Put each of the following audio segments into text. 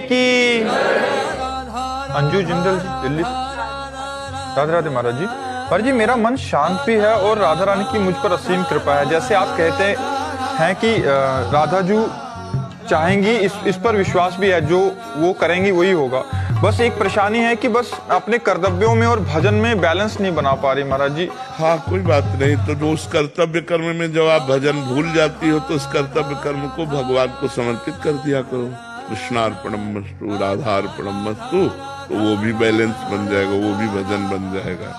कि अंजू जिंदल जी दिल्ली से। राधे राधे महाराज जी। महाराज जी, मेरा मन शांत भी है और राधा रानी की मुझ पर असीम कृपा है। जैसे आप कहते हैं कि राधा जू चाहेंगी, इस पर विश्वास भी है, जो वो करेंगी वही होगा। बस एक परेशानी है कि बस अपने कर्तव्यों में और भजन में बैलेंस नहीं बना पा रही महाराज जी। हाँ, कोई बात नहीं। तो उस कर्तव्य कर्म में जब आप भजन भूल जाती हो तो उस कर्तव्य कर्म को भगवान को समर्पित कर दिया करो। कृष्णार्पणमस्तु, राधार्पणमस्तु, तो वो भी बैलेंस बन जाएगा, वो भी भजन बन जाएगा।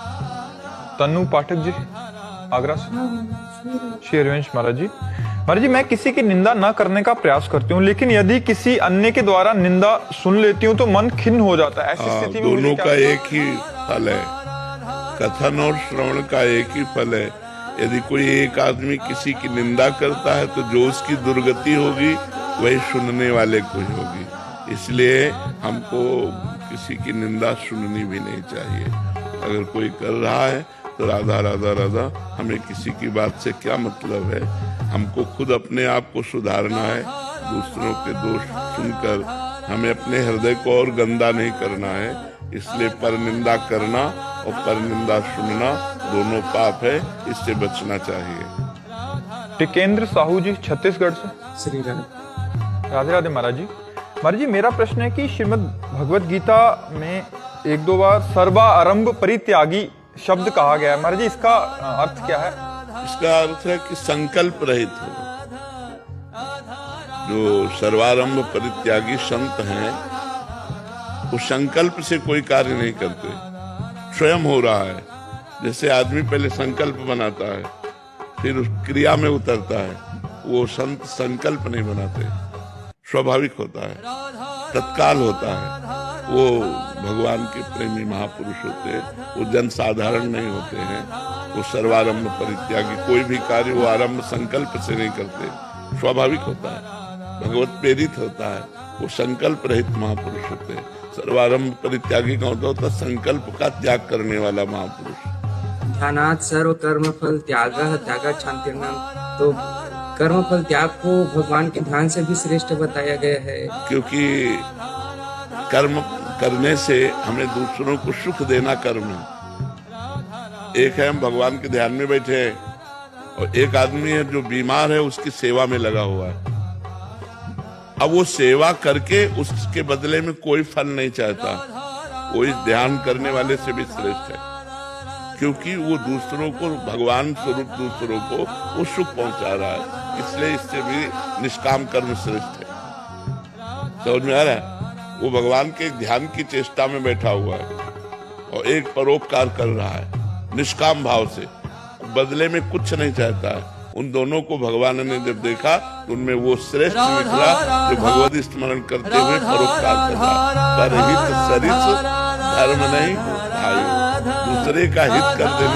तन्नू पाठक जी आगरा से। श्री हरिवंश महाराज जी। महाराज जी, मैं किसी की निंदा न करने का प्रयास करती हूँ, लेकिन यदि किसी अन्य के द्वारा निंदा सुन लेती हूँ तो मन खिन्न हो जाता है। ऐसी स्थिति में दोनों का एक ही फल है, कथन और श्रवण का एक ही फल है। यदि कोई एक आदमी किसी की निंदा करता है तो जो उसकी दुर्गति होगी वही सुनने वाले को ही होगी। इसलिए हमको किसी की निंदा सुननी भी नहीं चाहिए। अगर कोई कर रहा है तो राधा राधा राधा, हमें किसी की बात से क्या मतलब है। हमको खुद अपने आप को सुधारना है। दूसरों के दोष सुनकर हमें अपने हृदय को और गंदा नहीं करना है। इसलिए पर निंदा करना और पर निंदा सुनना दोनों पाप है, इससे बचना चाहिए। टिकेंद्र साहू जी छत्तीसगढ़ से। श्री राधे राधे महाराज जी। महाराज जी, मेरा प्रश्न है कि श्रीमद् भगवत गीता में एक दो बार सर्वा आरंभ परित्यागी शब्द कहा गया है। महाराज जी, इसका अर्थ क्या है? इसका अर्थ है कि संकल्प रहित हो। जो सर्वारंभ परित्यागी संत हैं वो संकल्प से कोई कार्य नहीं करते, स्वयं हो रहा है। जैसे आदमी पहले संकल्प बनाता है फिर उस क्रिया में उतरता है, वो संत संकल्प नहीं बनाते, स्वाभाविक होता है, तत्काल होता है। वो भगवान के प्रेमी महापुरुष होते हैं, वो जन साधारण नहीं होते हैं। वो सर्वारंभ परित्यागी, कोई भी कार्य वो आरंभ संकल्प से नहीं करते, स्वाभाविक होता है, भगवत प्रेरित होता है। वो संकल्प रहित महापुरुष होते हैं। सर्वारंभ परित्यागी का होता संकल्प का त्याग करने वाला महापुरुष। ध्यानात् सर्व कर्म फल त्यागः त्यागात् शान्तिर्नाम। तो कर्म फल त्याग को भगवान के ध्यान से भी श्रेष्ठ बताया गया है, क्योंकि कर्म करने से हमें दूसरों को सुख देना कर्म है। एक है हम भगवान के ध्यान में बैठे हैं और एक आदमी है जो बीमार है, उसकी सेवा में लगा हुआ है। अब वो सेवा करके उसके बदले में कोई फल नहीं चाहता, वो इस ध्यान करने वाले से भी श्रेष्ठ है, क्योंकि वो दूसरों को भगवान स्वरूप दूसरों को वो सुख पहुंचा रहा है। इसलिए इससे भी निष्काम कर्म श्रेष्ठ है। समझ में आ रहा है? वो भगवान के ध्यान की चेष्टा में बैठा हुआ है और एक परोपकार कर रहा है निष्काम भाव से, बदले में कुछ नहीं चाहता है। उन दोनों को भगवान ने जब देखा तो उनमें वो श्रेष्ठ निकला जो भगवत स्मरण करते हुए परोपकार कर रहा। परहित सरिस धर्म नहीं भाई, दूसरे का हित कर देने